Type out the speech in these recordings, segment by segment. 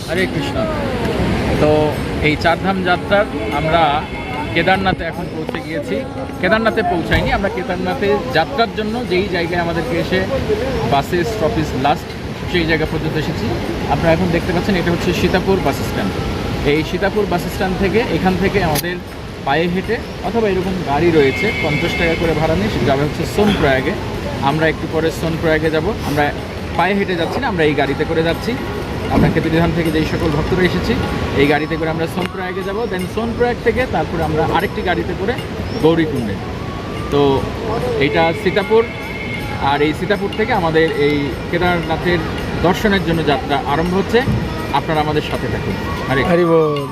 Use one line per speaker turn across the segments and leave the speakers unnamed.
হরে কৃষ্ণ। তো এই চারধাম যাত্রার আমরা কেদারনাথে এখন পৌঁছে গিয়েছি। কেদারনাথে পৌঁছাইনি, আমরা কেদারনাথে যাত্রার জন্য যেই জায়গায় আমাদেরকে এসে বাসের স্টপেজ লাস্ট, সেই জায়গা পর্যন্ত এসেছি। আপনারা এখন দেখতে পাচ্ছেন এটা হচ্ছে সীতাপুর বাস স্ট্যান্ড। এই সীতাপুর বাস স্ট্যান্ড থেকে এখান থেকে আমাদের পায়ে হেঁটে অথবা এরকম গাড়ি রয়েছে 50 টাকা করে ভাড়া নিয়ে যাবে হচ্ছে সোনপ্রয়াগে। আমরা একটু পরে সোনপ্রয়াগে যাব। আমরা পায়ে হেঁটে যাচ্ছি না, আমরা এই গাড়িতে করে যাচ্ছি। আমরা খেতিবিধান থেকে যেই সকল ভক্তরা এসেছি এই গাড়িতে করে আমরা সোনপ্রয়াগে যাব। দেন সোনপ্রয়াগ থেকে তারপরে আমরা আরেকটি গাড়িতে করে গৌরীকুণ্ডে। তো এইটা সীতাপুর, আর এই সীতাপুর থেকে আমাদের এই কেদারনাথের দর্শনের জন্য যাত্রা আরম্ভ হচ্ছে। আপনারা আমাদের সাথে থাকুন। হরে
হরি বল।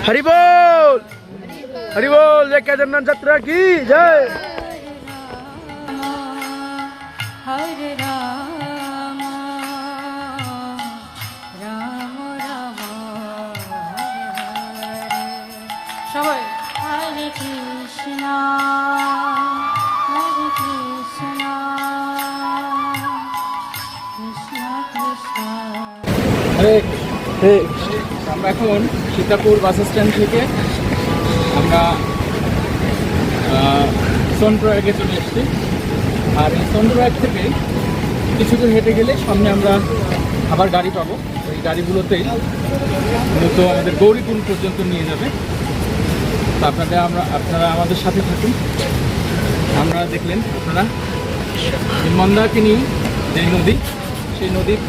हरि बोल, हरि बोल। जय केदारनाथ यात्रा की जय।
हरे राम राम राम हरे हरे। সবাই হরে কৃষ্ণ কৃষ্ণ কৃষ্ণ।
হরে হরে। আমরা এখন সীতাপুর বাস স্ট্যান্ড থেকে আমরা সোনপ্রয়াগে চলে এসেছি। আর এই সোনপ্রয়াগ থেকে কিছু দূর হেঁটে গেলে সামনে আমরা আবার গাড়ি পাবো। ওই গাড়িগুলোতেই মূলত আমাদের গৌরীকুণ্ড পর্যন্ত নিয়ে যাবে। তো আপনারা আমাদের সাথে থাকুন। আমরা দেখলেন আপনারা মন্দাকিনী যে নদী, সেই নদীর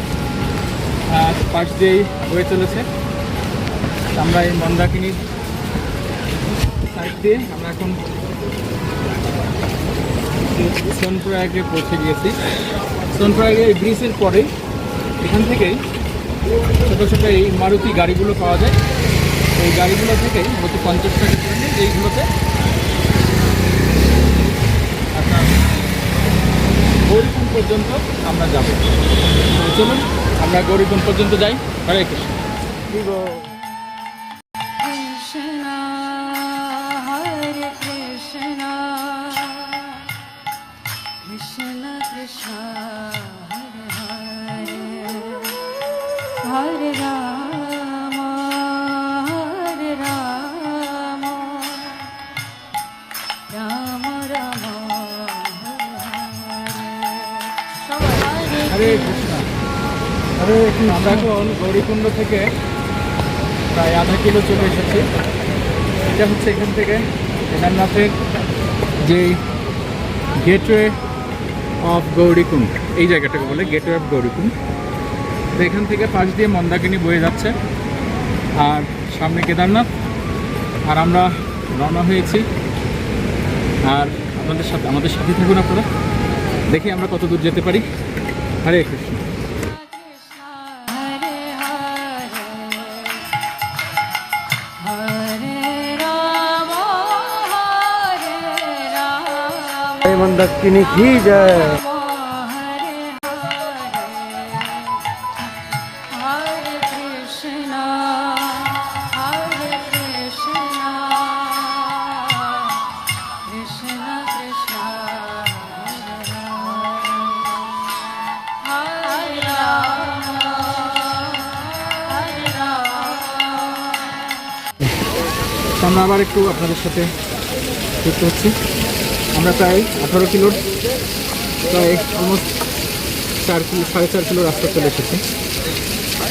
পাশ দিয়েই বয়ে চলেছে। আমরা এই মন্দাকিনীর সাইড দিয়ে আমরা এখন সোনপ্রয়াগে পৌঁছে গিয়েছি। সোনপ্রয়াগে এই ব্রিজের পরেই এখান থেকেই ছোটো ছোটো এই মারুতি গাড়িগুলো পাওয়া যায়। এই গাড়িগুলো থেকেই মূলত 50 টাকা করে নিয়ে এইগুলোতে আপনার গৌরীকুণ্ড পর্যন্ত আমরা যাব। চলুন আমরা গৌরীকুণ্ড পর্যন্ত যাই। হরে কৃষ্ণ।
কৃষ্ণ হরে কৃষ্ণ কৃষ্ণ কৃষ্ণ হরে হরে। হরে রাম হরে রাম রাম রাম হরে হরে।
হরে কৃষ্ণ। হরে কৃষ্ণ। আমরা এখন গৌরীকুণ্ড থেকে প্রায় আধা কিলো চলে এসেছি। এটা হচ্ছে এখান থেকে কেদারনাথের যে গেটওয়ে অফ গৌরীকুণ্ড, এই জায়গাটাকে বলে গেটওয়ে অফ গৌরীকুণ্ড। তো এখান থেকে পাশ দিয়ে মন্দাকিনী বয়ে যাচ্ছে আর সামনে কেদারনাথ। আর আমরা রওনা হয়েছি। আর আমাদের সাথে থাকুন আপনারা, দেখি আমরা কত দূর যেতে পারি। হরে কৃষ্ণ।
হরে হরে হরে রাম হরে রাম
जय मंदाकिनी की जय।
হরে হরে হরে কৃষ্ণ কৃষ্ণ কৃষ্ণ হরে রাম হরে রাম।
আমরা আবার একটু আপনাদের সাথে যুক্ত হচ্ছি। আমরা প্রায় 18 কিলোর প্রায় অলমোস্ট 4.5 কিলো রাস্তা চলে এসেছি।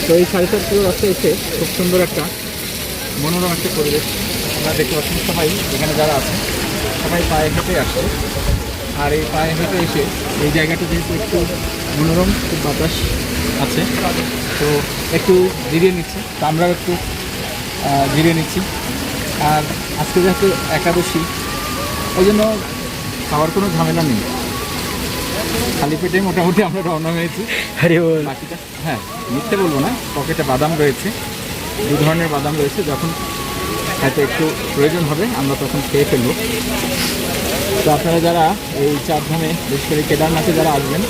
তো এই 4.5 কিলো রাস্তা এসে খুব সুন্দর একটা মনোরম একটা পরিবেশ আমরা দেখতে পাচ্ছি। সবাই এখানে যারা আছে সবাই পায়ে হেঁটে আসছে। আর এই পায়ে হেঁটে এসে এই জায়গাটা যেহেতু একটু মনোরম, খুব বাতাস আছে, তো একটু জিরিয়ে নিচ্ছে। তো আমরাও একটু জিরিয়ে নিচ্ছি। আর আজকে যেহেতু একাদশী, ওই জন্য খাওয়ার কোনো ঝামেলা নেই, খালি পেটে মোটামুটি আমরা রওনা হয়েছি।
हरि बोल।
বাকিটা হ্যাঁ মিথ্যে বলবো না, পকেটে বাদাম রয়েছে, 2 ধরনের বাদাম রয়েছে। যখন হয়তো একটু প্রয়োজন হবে আমরা তখন খেয়ে ফেলবো। তো আপনারা যারা এই চারধামে বিশেষ করে কেদারনাথে যারা আসবেন,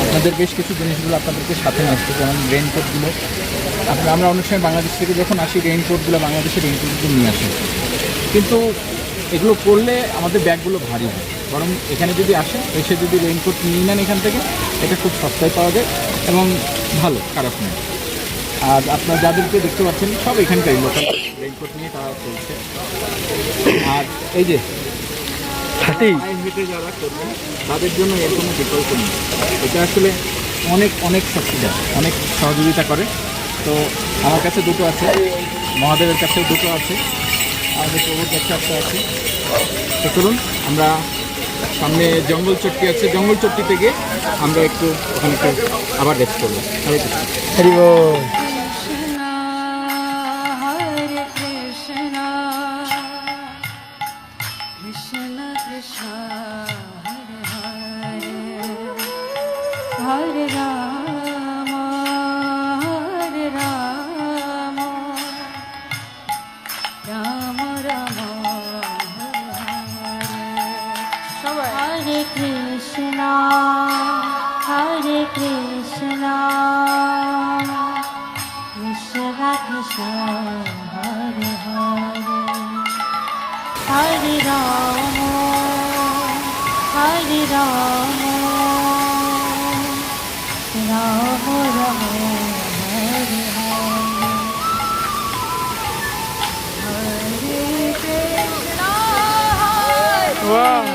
আপনাদের ওদের বেশ কিছু জিনিসগুলো আপনাদেরকে সাথে নিয়ে আসছে, যেমন রেইনকোটগুলো। আমরা অনেক সময় বাংলাদেশ থেকে যখন আসি রেইনকোটগুলো বাংলাদেশের রেইনকোটগুলো নিয়ে আসি, কিন্তু এগুলো করলে আমাদের ব্যাগগুলো ভারী হয়। বরং এখানে যদি আসেন, এসে যদি রেইনকোট নিয়ে নেন এখান থেকে, এটা খুব সস্তায় পাওয়া যায় এবং ভালো, খারাপ নয়। আর আপনার যাদেরকে দেখতে পাচ্ছেন সব এখানকারই লোকাল রেইনকোট নিয়ে তারা চলছে। আর এই যে
খাটি
হেঁটে যারা করবেন তাদের জন্য এর কোনো বিকল্প নেই। এটা আসলে অনেক অনেক শক্তি দেয়, অনেক সহযোগিতা করে। তো আমার কাছে দুটো আছে, মহাদেবের কাছেও দুটো আছে, আমাদের প্রভুর কাছে একটা আছে। তো চলুন, আমরা সামনে জঙ্গল চট্টি আছে, জঙ্গল চট্টিতে গিয়ে আমরা একটু ওখানে একটু আবার রেস্ট করবো। হরে কৃষ্ণ।
হরি বল।
Krishna Krishna Hare Hare Hare Rama Hare Rama Rama Rama Hare Hare Krishna Krishna Krishna Hare Hare Hare Rama Hare Rama Rama Rama Hare Hare Hare Krishna Hare
वाह,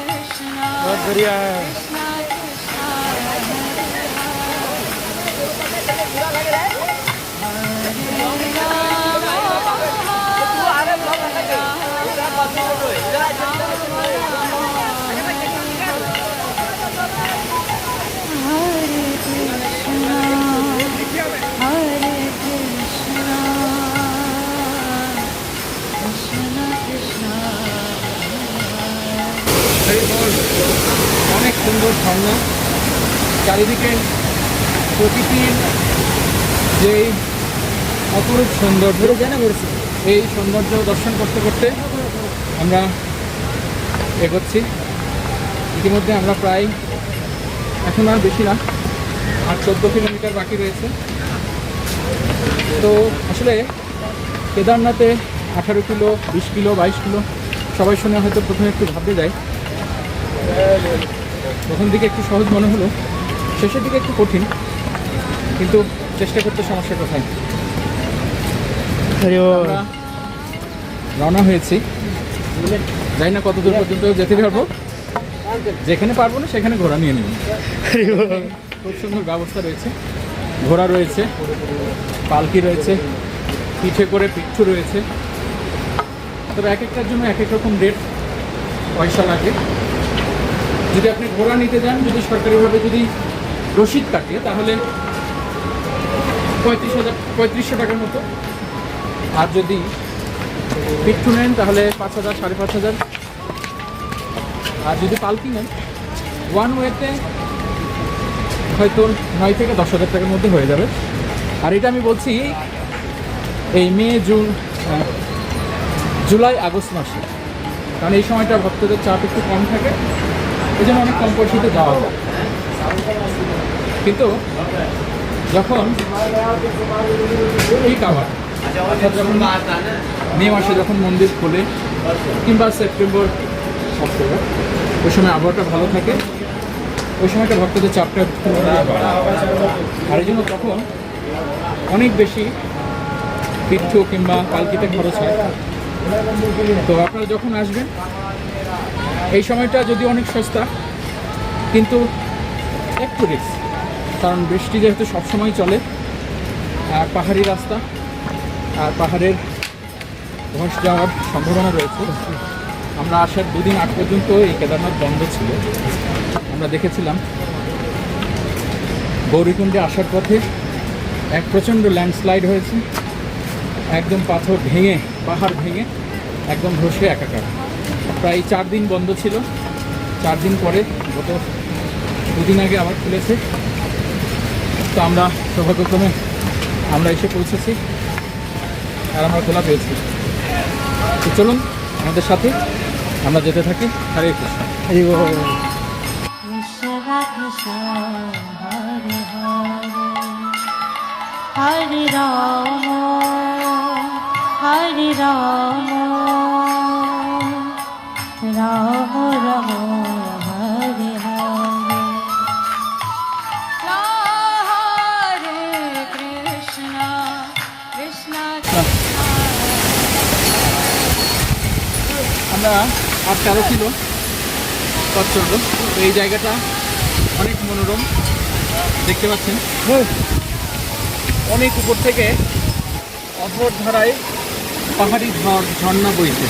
Krishna
बहुत बढ़िया है।
Krishna Krishna Hare Krishna Hare Krishna Krishna Krishna
অনেক সুন্দর ঝর্ণা, চারিদিকে প্রকৃতির যেই অপরূপ সৌন্দর্য, এই সৌন্দর্য দর্শন করতে করতে আমরা এগোচ্ছি। ইতিমধ্যে আমরা প্রায়, এখন আর বেশি না, আর 14 কিলোমিটার বাকি রয়েছে। তো আসলে কেদারনাথে 18 কিলো, 20 কিলো, 22 কিলো সবাই শুনে হয়তো প্রথমে একটু ভাবতে যায়। প্রথম দিকে একটু সহজ মনে হলো, শেষের দিকে একটু কঠিন, কিন্তু চেষ্টা করতে সমস্যা কোথায়।
হরি বল।
আমরা রওনা হয়েছি, জানি না কত দূর পর্যন্ত যেতে পারবো, যেখানে পারবো না সেখানে ঘোড়া নিয়ে নেব।
হরি বল।
খুব সুন্দর ব্যবস্থা রয়েছে, ঘোড়া রয়েছে, পালকি রয়েছে, পিঠে করে পিঠু রয়েছে। তবে এক একটার জন্য এক এক রকম রেট, পয়সা লাগে। যদি আপনি ঘোড়া নিতে যান, যদি সরকারিভাবে যদি রসিদ কাটে, তাহলে 3500 টাকার মতো। আর যদি পিঠু নেন তাহলে 5000, 5500। আর যদি পালকি নেন ওয়ান ওয়েতে হয়তো 9 থেকে 10,000 টাকার মধ্যে হয়ে যাবে। আর এটা আমি বলছি এই মে, জুন, জুলাই, আগস্ট মাসে, কারণ এই সময়টা ভক্তদের চাপ একটু কম থাকে, এই জন্য অনেক কম পয়সাতে যাওয়া যায়। কিন্তু যখন এই কাবার, অর্থাৎ যখন মে মাসে যখন মন্দির খোলে, কিংবা সেপ্টেম্বর, অক্টোবর, ওই সময় আবহাওয়াটা ভালো থাকে, ওই সময়টা ভক্তদের চাপটা আর এই জন্য তখন অনেক বেশি পিঠু কিংবা পালকিতে খরচ হয়। তো আপনারা যখন আসবেন এই সময়টা যদি অনেক সস্তা, কিন্তু একটু রিস্ক, কারণ বৃষ্টি যেহেতু সবসময় চলে, আর পাহাড়ি রাস্তা, আর পাহাড়ের ধস যাওয়ার সম্ভাবনা রয়েছে। আমরা আসার 2 দিন আগ পর্যন্ত এই কেদারনাথ বন্ধ ছিল। আমরা দেখেছিলাম গৌরীকুণ্ডে আসার পথে এক প্রচণ্ড ল্যান্ডস্লাইড হয়েছে, একদম পাথর ভেঙে, পাহাড় ভেঙে একদম ধসে একাকার। প্রায় 4 দিন বন্ধ ছিল। 4 দিন পরে গত 2 দিন আগে আবার খুলেছে। তো আমরা সৌভাগ্যক্রমে আমরা এসে পৌঁছেছি আর আমরা খোলা পেয়েছি। তো চলুন আমাদের সাথে আমরা যেতে থাকি। হরে কৃষ্ণ।
হরি বল।
Krishna Krishna Krishna, Hare Hare, Hare Rama, Hare Rama, Rama Rama, Hare Hare, Hare Krishna, Krishna Krishna.
আমরা আর 13 কিলো পথ চলবো। তো এই জায়গাটা অনেক মনোরম দেখতে পাচ্ছেন, অনেক উপর থেকে অথর ধারায় পাহাড়ি ঝর্ণা বইছে।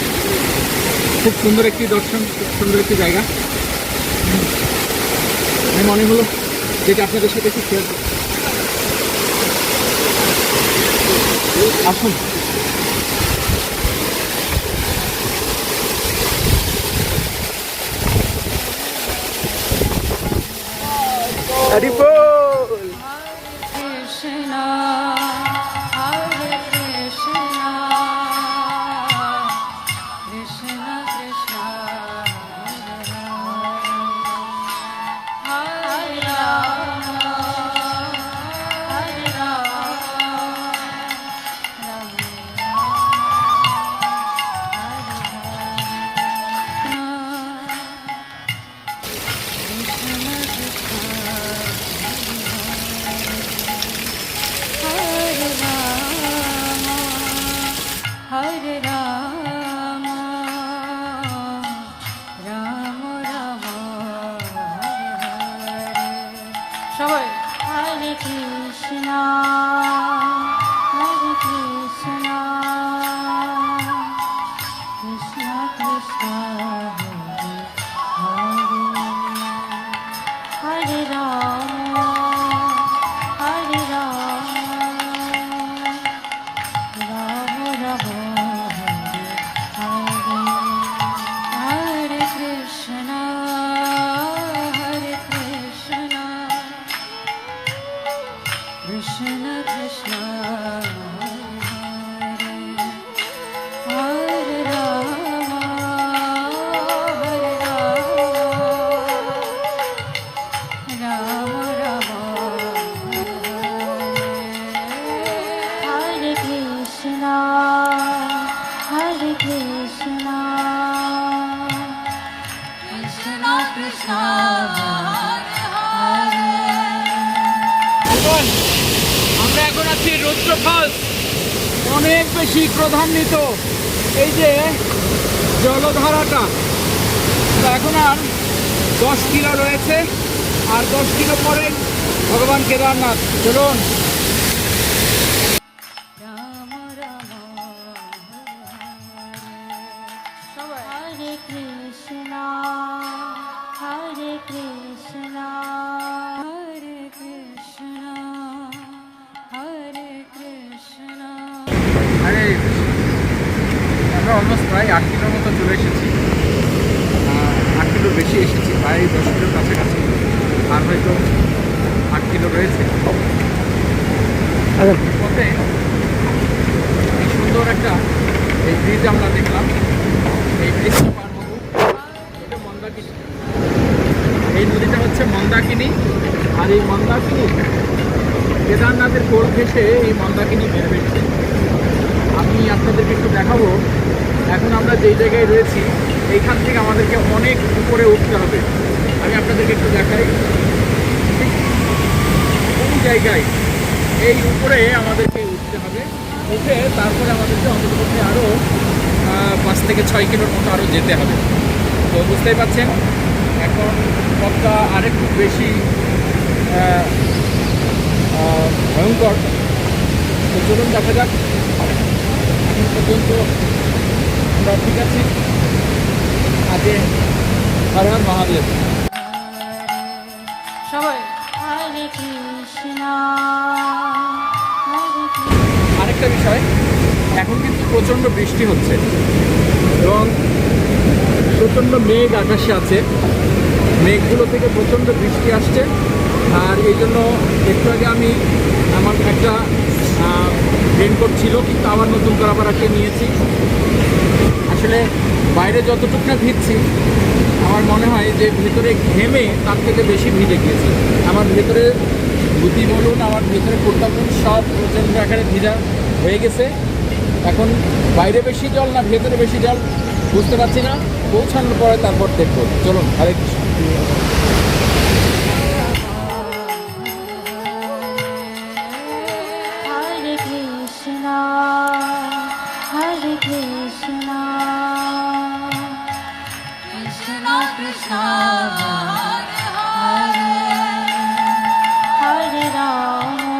খুব সুন্দর একটি দর্শন, খুব সুন্দর একটি জায়গা। আমি মনে হলো যেটা আপনাদের সাথে একটু শেয়ার করব। আসুন।
হরি বল।
Krishna, Hare Krishna, Krishna Krishna, Hare Rama, Hare Rama, Rama Hare Rama, Rama Rama, Hare Hare. সবাই Hare Krishna, Hare Krishna, Krishna Krishna, Hare Hare, Hare Rama, Hare Rama, Rama Rama, Hare Hare, Hare Krishna, Hare Krishna, Krishna Krishna, Hare Hare, Hare Rama, Hare Rama, Rama Rama, Hare Krishna, Hare Krishna, Krishna Krishna, Hare
এখন আমরা এখন আছি রুদ্র false. অনেক বেশি ক্রধান্বিত এই যে জলধারাটা। তো এখন আর 10 কিলো রয়েছে, আর 10 কিলো পরে ভগবান কেদারনাথ। চলুন।
Rama Rama, Hare Krishna, Hare Krishna, Hare Krishna, Hare Krishna.
আরে আমরা অলমোস্ট প্রায় 8 কিলোর মতো চলে এসেছি। 8 কিলোর বেশি এসেছি, প্রায় 10 কিলোর কাছাকাছি। আর হয়তো 8 কিলো রয়েছে। পথে এই সুন্দর একটা এই ব্রিজ আমরা দেখলাম। এই ব্রিজটা পার হবো। এটা মন্দাকিনী। এই নদীটা হচ্ছে মন্দাকিনী। আর এই মন্দাকিনী কেদারনাথের কোল ঘেঁষে এই মন্দাকিনী বের হয়েছে। আমি আপনাদেরকে একটু দেখাবো। এখন আমরা যেই জায়গায় রয়েছি এইখান থেকে আমাদেরকে অনেক উপরে উঠতে হবে। আমি আপনাদেরকে একটু দেখাই। ঠিক কোন জায়গায় এই উপরে আমাদেরকে উঠতে হবে। উঠে তারপরে আমাদেরকে অন্ততপক্ষে আরও 5 থেকে 6 কিলোর মতো আরও যেতে হবে। তো বুঝতেই পারছেন এখন পথটা আরেকটু বেশি ভয়ঙ্কর। তো চলুন দেখা যাক। এখন পর্যন্ত আমরা ঠিক আছি। আগে হর হর মহাদেব।
সবাই Hare Krishna, Hare Krishna.
আরেকটা বিষয়, এখন কিন্তু প্রচণ্ড বৃষ্টি হচ্ছে এবং প্রচণ্ড মেঘ আকাশে আছে। মেঘগুলো থেকে প্রচণ্ড বৃষ্টি আসছে। আর এই জন্য একটু আগে আমি আমার একটা রেনকোট ছিল, কিন্তু আবার নতুন করে আবার একটা নিয়েছি। আসলে বাইরে যতটুকু না ভিজছি আমার মনে হয় যে ভেতরে ঘেমে তার থেকে বেশি ভিজে গিয়েছে। আমার ভেতরে ধুতি বলুন, আমার ভেতরে কুর্তা বলুন, সব প্রচণ্ড আকারে ভিজা হয়ে গেছে। এখন বাইরে বেশি জল না ভেতরে বেশি জল বুঝতে পারছি না। পৌঁছানোর পরে তারপর দেখবো। চলুন, হরে Krishna.
Hare Krishna, Hare Krishna, Krishna Krishna, Hare Hare Rama,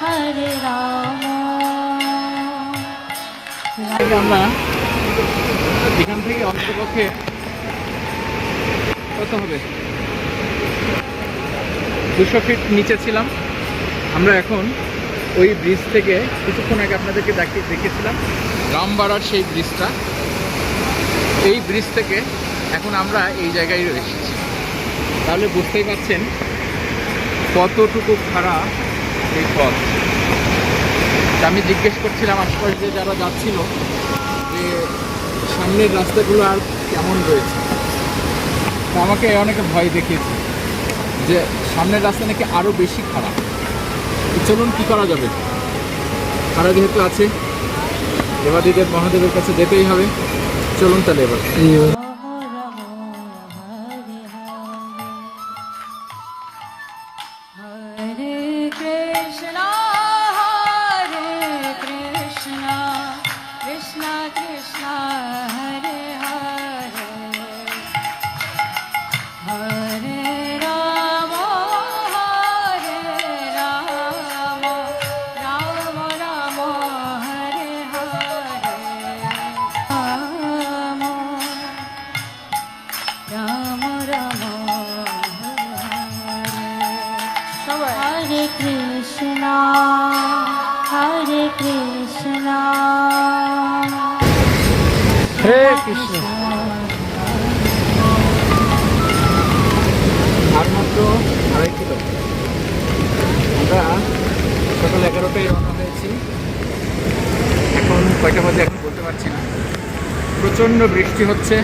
Hare Rama.
আমরা এখান থেকে অন্তপক্ষে কত হবে 200 ফিট নিচে ছিলাম। আমরা এখন ওই ব্রিজ থেকে কিছুক্ষণ আগে আপনাদেরকে দেখেছিলাম রামবাড়ার সেই ব্রিজটা, এই ব্রিজ থেকে এখন আমরা এই জায়গায় এসেছি। তাহলে বুঝতেই পারছেন কতটুকু খারাপ এই পথ। তা আমি জিজ্ঞেস করছিলাম আশপাশ দিয়ে যারা যাচ্ছিল যে সামনের রাস্তাগুলো আর কেমন রয়েছে। তা আমাকে অনেকে ভয় দেখিয়েছে যে সামনের রাস্তা নাকি আরও বেশি খারাপ। তো চলুন, কী করা যাবে, তারা যেহেতু আছে দেবাদিদেব মহাদেবের কাছে যেতেই হবে। চলুন তাহলে এবার।
Hare Krishna, Hare Krishna, Krishna Krishna, Hare Hare, Hare Rama, Hare Rama, Rama Rama, Hare Hare, Rama, Rama Rama, Hare Krishna, Hare Krishna,
হরে কৃষ্ণ।
আর মাত্র 2.5 কিলো। আমরা সকাল 11টায় রওনা হয়েছি। এখন কয়টা বাজে এখন বলতে পারছি না। প্রচণ্ড বৃষ্টি হচ্ছে।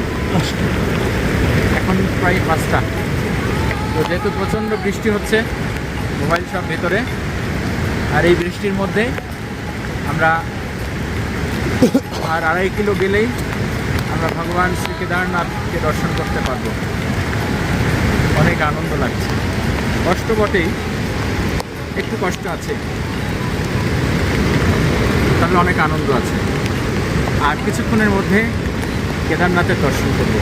এখন প্রায় 5টা। তো যেহেতু প্রচণ্ড বৃষ্টি হচ্ছে, মোবাইল সব ভেতরে, আর এই বৃষ্টির মধ্যে আমরা আর 2.5 কিলো গেলেই আমরা ভগবান শ্রী কেদারনাথকে দর্শন করতে পারবো। অনেক আনন্দ লাগছে। কষ্ট বটেই, একটু কষ্ট আছে, তাহলে অনেক আনন্দ আছে। আর কিছুক্ষণের মধ্যে কেদারনাথের দর্শন করব।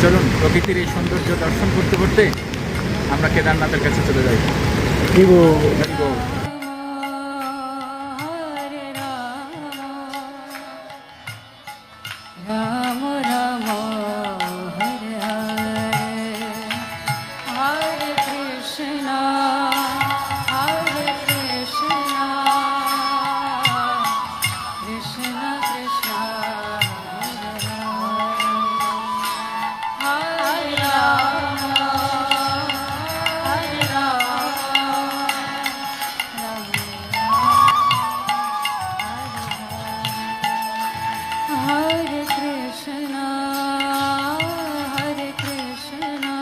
চলুন, প্রকৃতির এই সৌন্দর্য দর্শন করতে করতে আমরা কেদারনাথের কাছে চলে যাই।
হরি বল।
হরি বল।
Hare Rama, Rama Rama, Hare Hare, Hare Krishna, Hare Krishna, Krishna Krishna, Hare Hare, Hare Rama, Hare Rama, Hare Krishna, Hare Krishna,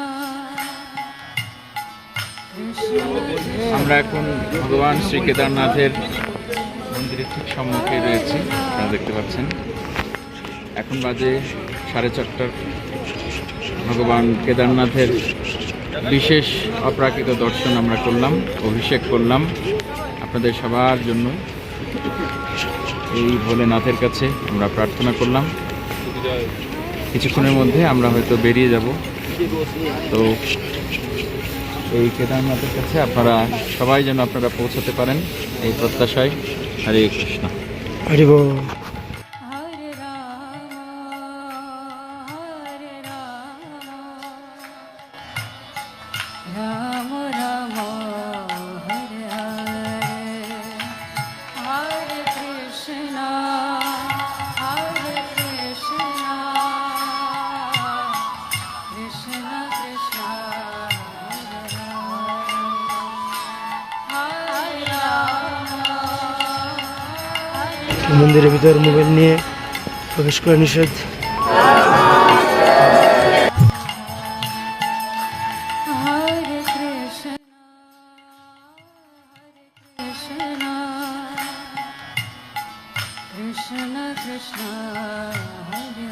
Krishna
আমরা এখন ভগবান শ্রী কেদারনাথের মন্দিরের ঠিক সম্মুখে রয়েছি। আপনারা দেখতে পাচ্ছেন এখন বাজে 4:30। ভগবান কেদারনাথের বিশেষ অপ্রাকৃত দর্শন আমরা করলাম, অভিষেক করলাম আপনাদের সবার জন্য। এই ভোলেনাথের কাছে আমরা প্রার্থনা করলাম। কিছুক্ষণের মধ্যে আমরা হয়তো বেরিয়ে যাব। তো এই কেদারনাথের কাছে আপনারা সবাই যেন আপনারা পৌঁছাতে পারেন এই প্রত্যাশায়। হরে কৃষ্ণ।
হরি বল।
Hare Rama, Hare Rama, Rama Rama, Hare Hare, Hare Krishna, Hare Krishna, Krishna Krishna, Hare Rama, Hare
মন্দিরের ভিতর মোবাইল নিয়ে প্রবেশ করা নিষেধ।
Krishna Krishna Hare